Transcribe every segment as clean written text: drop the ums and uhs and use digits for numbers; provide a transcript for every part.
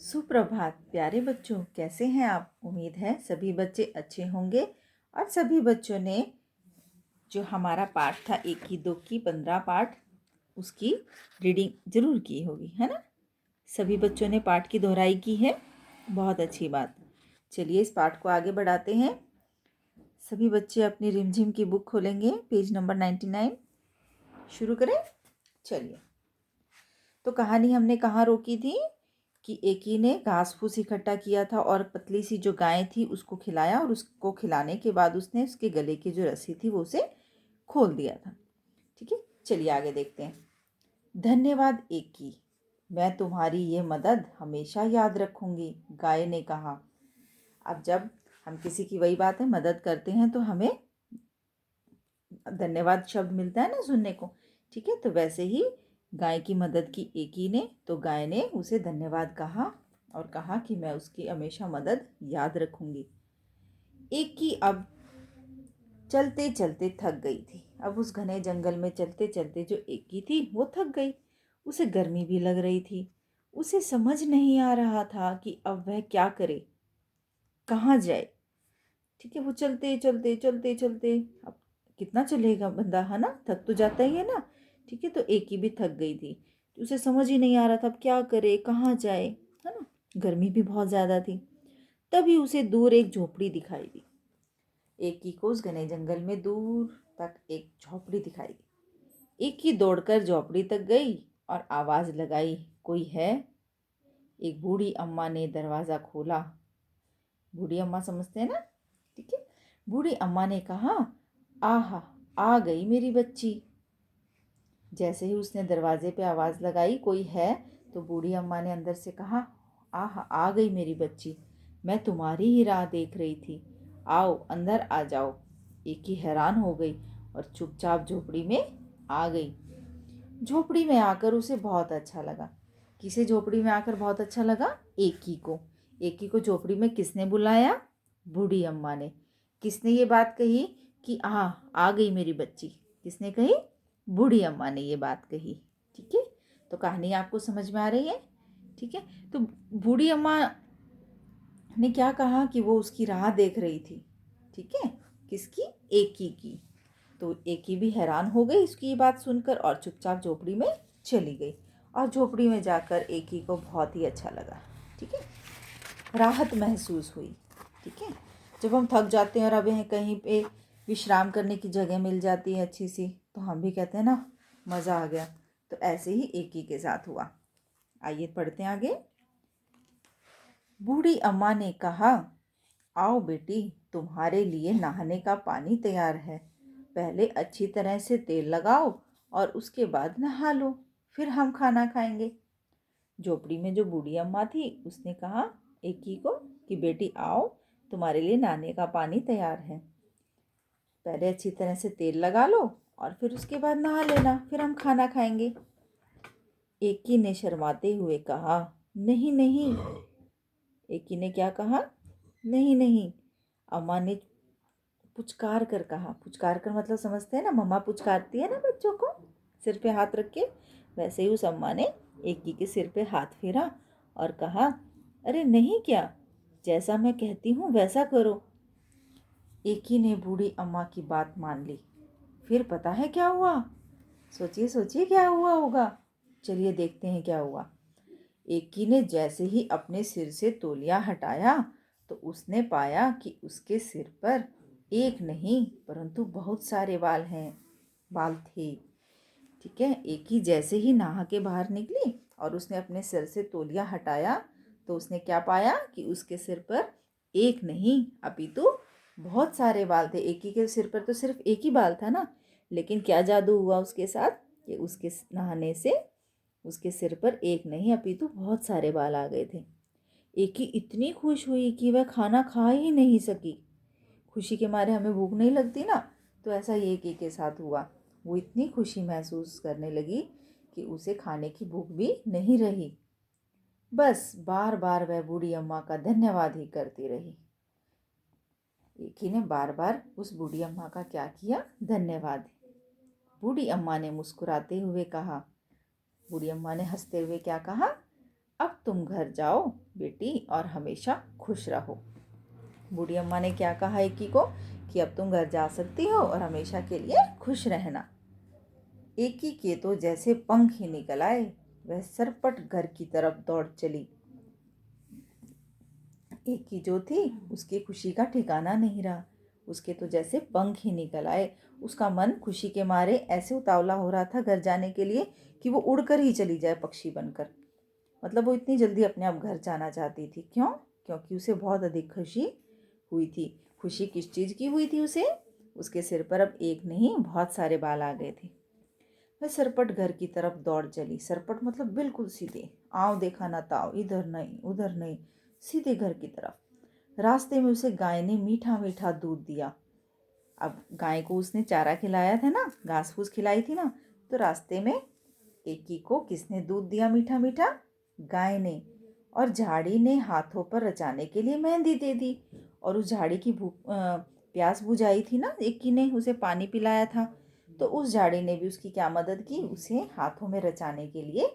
सुप्रभात प्यारे बच्चों, कैसे हैं आप। उम्मीद है सभी बच्चे अच्छे होंगे और सभी बच्चों ने जो हमारा पाठ था 1 की 2 की 15 पाठ उसकी रीडिंग जरूर की होगी, है ना। सभी बच्चों ने पाठ की दोहराई की है, बहुत अच्छी बात। चलिए इस पाठ को आगे बढ़ाते हैं। सभी बच्चे अपनी रिमझिम की बुक खोलेंगे, पेज नंबर 99। शुरू करें। चलिए, तो कहानी हमने कहाँ रोकी थी कि एकी ने घास फूस इकट्ठा किया था और पतली सी जो गाय थी उसको खिलाया, और उसको खिलाने के बाद उसने उसके गले की जो रस्सी थी वो उसे खोल दिया था। ठीक है, चलिए आगे देखते हैं। धन्यवाद एकी, मैं तुम्हारी ये मदद हमेशा याद रखूंगी, गाय ने कहा। अब जब हम किसी की, वही बात है, मदद करते हैं तो हमें धन्यवाद शब्द मिलता है ना सुनने को। ठीक है, तो वैसे ही गाय की मदद की एकी ने, तो गाय ने उसे धन्यवाद कहा और कहा कि मैं उसकी हमेशा मदद याद रखूंगी। एकी अब चलते चलते थक गई थी। अब उस घने जंगल में चलते चलते जो एकी थी वो थक गई। उसे गर्मी भी लग रही थी। उसे समझ नहीं आ रहा था कि अब वह क्या करे, कहाँ जाए। ठीक है, वो चलते चलते चलते चलते, अब कितना चलेगा बंदा, है ना, थक तो जाता ही है ना। ठीक है, तो एक ही भी थक गई थी, तो उसे समझ ही नहीं आ रहा था अब क्या करे, कहाँ जाए, है ना। गर्मी भी बहुत ज़्यादा थी। तभी उसे दूर एक झोपड़ी दिखाई दी। एक ही को उस घने जंगल में दूर तक एक झोपड़ी दिखाई दी। एक ही दौड़कर झोपड़ी तक गई और आवाज़ लगाई, कोई है। एक बूढ़ी अम्मा ने दरवाज़ा खोला। बूढ़ी अम्मा समझते हैं ना। ठीक है, बूढ़ी अम्मा ने कहा, आहा, आ गई मेरी बच्ची। जैसे ही उसने दरवाजे पे आवाज़ लगाई, कोई है, तो बूढ़ी अम्मा ने अंदर से कहा, आहा, आ गई मेरी बच्ची, मैं तुम्हारी ही राह देख रही थी, आओ अंदर आ जाओ। एक ही हैरान हो गई और चुपचाप झोपड़ी में आ गई। झोपड़ी में आकर उसे बहुत अच्छा लगा। किसे झोपड़ी में आकर बहुत अच्छा लगा? एकी को। एकी को झोपड़ी में किसने बुलाया? बूढ़ी अम्मा ने। किसने ये बात कही कि आ गई मेरी बच्ची? किसने कही? बूढ़ी अम्मा ने ये बात कही। ठीक है, तो कहानी आपको समझ में आ रही है। ठीक है, तो बूढ़ी अम्मा ने क्या कहा कि वो उसकी राह देख रही थी। ठीक है, किसकी? एकी की। तो एकी भी हैरान हो गई इसकी ये बात सुनकर और चुपचाप झोपड़ी में चली गई। और झोपड़ी में जाकर एकी को बहुत ही अच्छा लगा। ठीक है, राहत महसूस हुई। ठीक है, जब हम थक जाते हैं और अब कहीं पे विश्राम करने की जगह मिल जाती है अच्छी सी, तो हम भी कहते हैं ना, मज़ा आ गया। तो ऐसे ही एकी के साथ हुआ। आइए पढ़ते हैं आगे। बूढ़ी अम्मा ने कहा, आओ बेटी, तुम्हारे लिए नहाने का पानी तैयार है। पहले अच्छी तरह से तेल लगाओ और उसके बाद नहा लो, फिर हम खाना खाएंगे। झोपड़ी में जो बूढ़ी अम्मा थी उसने कहा एकी को कि बेटी आओ, तुम्हारे लिए नहाने का पानी तैयार है। पहले अच्छी तरह से तेल लगा लो और फिर उसके बाद नहा लेना, फिर हम खाना खाएंगे। एकी ने शर्माते हुए कहा, नहीं नहीं। एकी ने क्या कहा? नहीं नहीं। अम्मा ने पुचकार कर कहा। पुचकार कर मतलब समझते हैं ना, मम्मा पुचकारती है ना बच्चों को सिर पे हाथ रख के। वैसे ही उस अम्मा ने एकी के सिर पे हाथ फेरा और कहा, अरे नहीं क्या, जैसा मैं कहती हूँ वैसा करो। एकी ने बूढ़ी अम्मा की बात मान ली। फिर पता है क्या हुआ? सोचिए सोचिए क्या हुआ होगा। चलिए देखते हैं क्या हुआ। एकी ने जैसे ही अपने सिर से तौलिया हटाया तो उसने पाया कि उसके सिर पर एक नहीं परंतु बहुत सारे बाल थे। ठीक है, एकी जैसे ही नहा के बाहर निकली और उसने अपने सिर से तौलिया हटाया तो उसने क्या पाया कि उसके सिर पर एक नहीं अपितु बहुत सारे बाल थे। एकी के सिर पर तो सिर्फ एक ही बाल था ना, लेकिन क्या जादू हुआ उसके साथ कि उसके नहाने से उसके सिर पर एक नहीं अपितु बहुत सारे बाल आ गए थे। एकी इतनी खुश हुई कि वह खाना खा ही नहीं सकी। खुशी के मारे हमें भूख नहीं लगती ना, तो ऐसा ही एकी के साथ हुआ। वो इतनी खुशी महसूस करने लगी कि उसे खाने की भूख भी नहीं रही। बस बार बार वह बूढ़ी अम्मा का धन्यवाद ही करती रही। एकी ने बार बार उस बूढ़ी अम्मा का क्या किया? धन्यवाद। बूढ़ी अम्मा ने मुस्कुराते हुए कहा, बूढ़ी अम्मा ने हंसते हुए क्या कहा? अब तुम घर जाओ बेटी और हमेशा खुश रहो। बूढ़ी अम्मा ने क्या कहा एकी को कि अब तुम घर जा सकती हो और हमेशा के लिए खुश रहना। एकी के तो जैसे पंख ही निकल आए, वह सरपट घर की तरफ दौड़ चली। एकी जो थी उसकी खुशी का ठिकाना नहीं रहा, उसके तो जैसे पंख ही निकल आए। उसका मन खुशी के मारे ऐसे उतावला हो रहा था घर जाने के लिए कि वो उड़कर ही चली जाए पक्षी बनकर। मतलब वो इतनी जल्दी अपने आप घर जाना चाहती थी। क्यों? क्योंकि उसे बहुत अधिक खुशी हुई थी। खुशी किस चीज़ की हुई थी उसे? उसके सिर पर अब एक नहीं बहुत सारे बाल आ गए थे। वह सरपट घर की तरफ दौड़ चली। सरपट मतलब बिल्कुल सीधे, आओ देखा ना ताओ, इधर नहीं उधर नहीं, सीधे घर की तरफ। रास्ते में उसे गाय ने मीठा मीठा दूध दिया। अब गाय को उसने चारा खिलाया था ना, घास फूस खिलाई थी ना, तो रास्ते में एकी को किसने दूध दिया मीठा मीठा? गाय ने। और झाड़ी ने हाथों पर रचाने के लिए मेहंदी दे दी। और उस झाड़ी की प्यास बुझाई थी ना, एकी ने उसे पानी पिलाया था, तो उस झाड़ी ने भी उसकी क्या मदद की? उसे हाथों में रचाने के लिए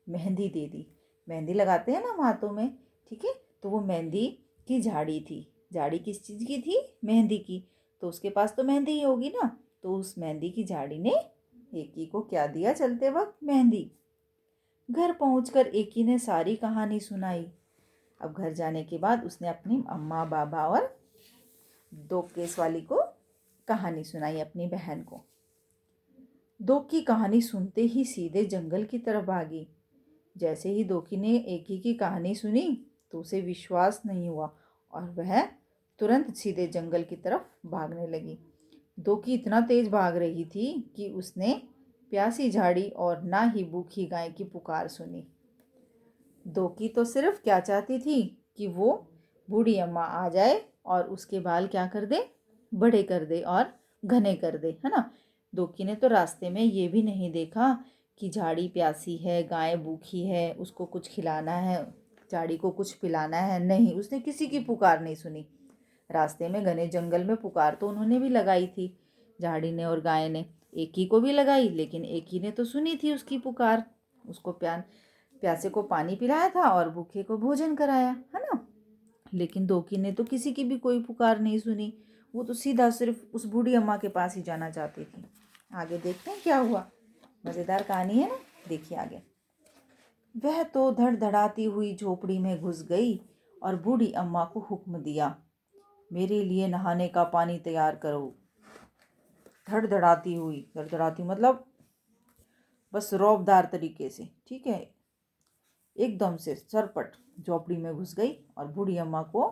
मेहंदी दे दी। मेहंदी लगाते हैं ना हम हाथों में, ठीक है? तो वो मेहंदी की झाड़ी थी। झाड़ी किस चीज़ की थी? मेहंदी की। तो उसके पास तो मेहंदी ही होगी ना, तो उस मेहंदी की झाड़ी ने एकी को क्या दिया चलते वक्त? मेहंदी। घर पहुंचकर एकी ने सारी कहानी सुनाई। अब घर जाने के बाद उसने अपनी अम्मा बाबा और दो केस वाली को कहानी सुनाई, अपनी बहन को। दो की कहानी सुनते ही सीधे जंगल की तरफ भागी। जैसे ही दोकी ने एकी की कहानी सुनी तो उसे विश्वास नहीं हुआ और वह तुरंत सीधे जंगल की तरफ भागने लगी। दोकी इतना तेज भाग रही थी कि उसने प्यासी झाड़ी और ना ही भूखी गाय की पुकार सुनी। दोकी तो सिर्फ क्या चाहती थी कि वो बूढ़ी अम्मा आ जाए और उसके बाल क्या कर दे? बड़े कर दे और घने कर दे, है ना? दोकी ने तो रास्ते में ये भी नहीं देखा कि झाड़ी प्यासी है, गाय भूखी है, उसको कुछ खिलाना है, झाड़ी को कुछ पिलाना है। नहीं, उसने किसी की पुकार नहीं सुनी। रास्ते में घने जंगल में पुकार तो उन्होंने भी लगाई थी, झाड़ी ने और गाय ने। एक ही को भी लगाई, लेकिन एक ही ने तो सुनी थी उसकी पुकार। उसको प्यासे को पानी पिलाया था और भूखे को भोजन कराया, है ना? लेकिन दोकी ने तो किसी की भी कोई पुकार नहीं सुनी। वो तो सीधा सिर्फ उस बूढ़ी अम्मा के पास ही जाना चाहती थी। आगे देखते हैं क्या हुआ। मज़ेदार कहानी है ना, देखिए आगे। वह तो धड़धड़ाती हुई झोपड़ी में घुस गई और बूढ़ी अम्मा को हुक्म दिया, मेरे लिए नहाने का पानी तैयार करो। धड़धड़ाती मतलब बस रौबदार तरीके से, ठीक है? एकदम से सरपट झोपड़ी में घुस गई और बूढ़ी अम्मा को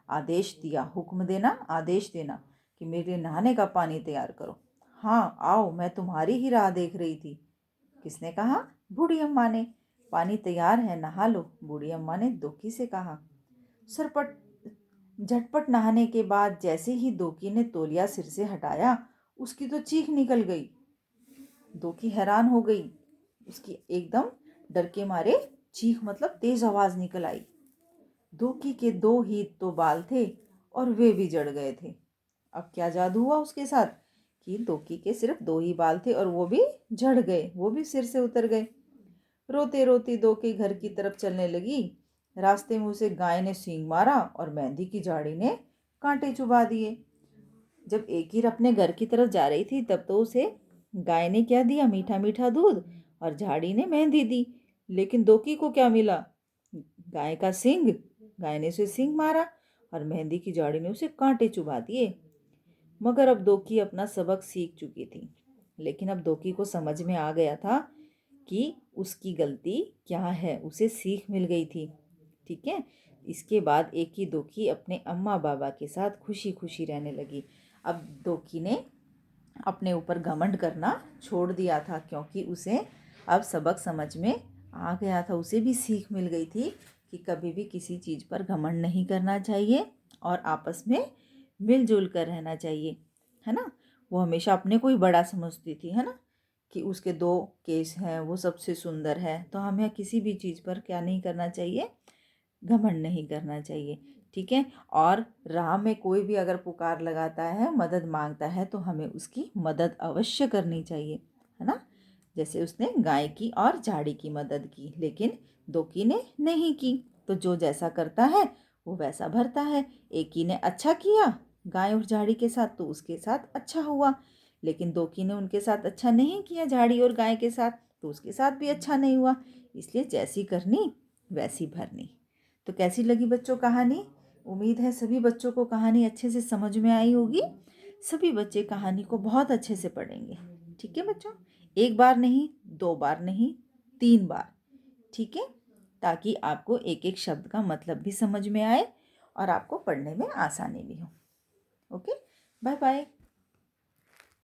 आदेश दिया, हुक्म देना, आदेश देना कि मेरे लिए नहाने का पानी तैयार करो। हाँ आओ, मैं तुम्हारी ही राह देख रही थी। किसने कहा? बूढ़ी अम्मा ने। पानी तैयार है, नहा लो, बूढ़ी अम्मा ने दोकी से कहा। सरपट झटपट नहाने के बाद जैसे ही दोकी ने तौलिया सिर से हटाया, उसकी तो चीख निकल गई। दोकी हैरान हो गई, उसकी एकदम डर के मारे चीख मतलब तेज आवाज निकल आई। दोकी के दो ही तो बाल थे और वे भी जड़ गए थे। अब क्या जादू हुआ उसके साथ कि दोकी के सिर्फ दो ही बाल थे और वो भी झड़ गए, वो भी सिर से उतर गए। रोते रोते दोकी घर की तरफ चलने लगी। रास्ते में उसे गाय ने सींग मारा और मेहंदी की झाड़ी ने कांटे चुभा दिए। जब एकीर अपने घर की तरफ जा रही थी तब तो उसे गाय ने क्या दिया? मीठा मीठा दूध, और झाड़ी ने मेहंदी दी। लेकिन दोकी को क्या मिला? गाय का सींग। गाय ने उसे सींग मारा और मेहंदी की झाड़ी ने उसे कांटे चुभा दिए। मगर अब दोकी अपना सबक सीख चुकी थी। लेकिन अब दोकी को समझ में आ गया था कि उसकी गलती क्या है, उसे सीख मिल गई थी, ठीक है? इसके बाद एक ही दोकी अपने अम्मा बाबा के साथ खुशी खुशी रहने लगी। अब दोकी ने अपने ऊपर घमंड करना छोड़ दिया था, क्योंकि उसे अब सबक समझ में आ गया था। उसे भी सीख मिल गई थी कि कभी भी किसी चीज़ पर घमंड नहीं करना चाहिए और आपस में मिलजुल कर रहना चाहिए, है ना? वो हमेशा अपने को ही बड़ा समझती थी, है ना, कि उसके दो केस हैं, वो सबसे सुंदर है। तो हमें किसी भी चीज़ पर क्या नहीं करना चाहिए? घमंड नहीं करना चाहिए, ठीक है? और राह में कोई भी अगर पुकार लगाता है, मदद मांगता है, तो हमें उसकी मदद अवश्य करनी चाहिए, है ना? जैसे उसने गाय की और झाड़ी की मदद की, लेकिन दो की ने नहीं की। तो जो जैसा करता है वो वैसा भरता है। एक की ने अच्छा किया गाय और झाड़ी के साथ तो उसके साथ अच्छा हुआ, लेकिन दो की ने उनके साथ अच्छा नहीं किया झाड़ी और गाय के साथ तो उसके साथ भी अच्छा नहीं हुआ। इसलिए जैसी करनी वैसी भरनी। तो कैसी लगी बच्चों कहानी? उम्मीद है सभी बच्चों को कहानी अच्छे से समझ में आई होगी। सभी बच्चे कहानी को बहुत अच्छे से पढ़ेंगे। ठीक है बच्चों, एक बार नहीं, दो बार नहीं, 3 बार। ठीक है, ताकि आपको एक एक शब्द का मतलब भी समझ में आए और आपको पढ़ने में आसानी भी हो। Okay, bye bye.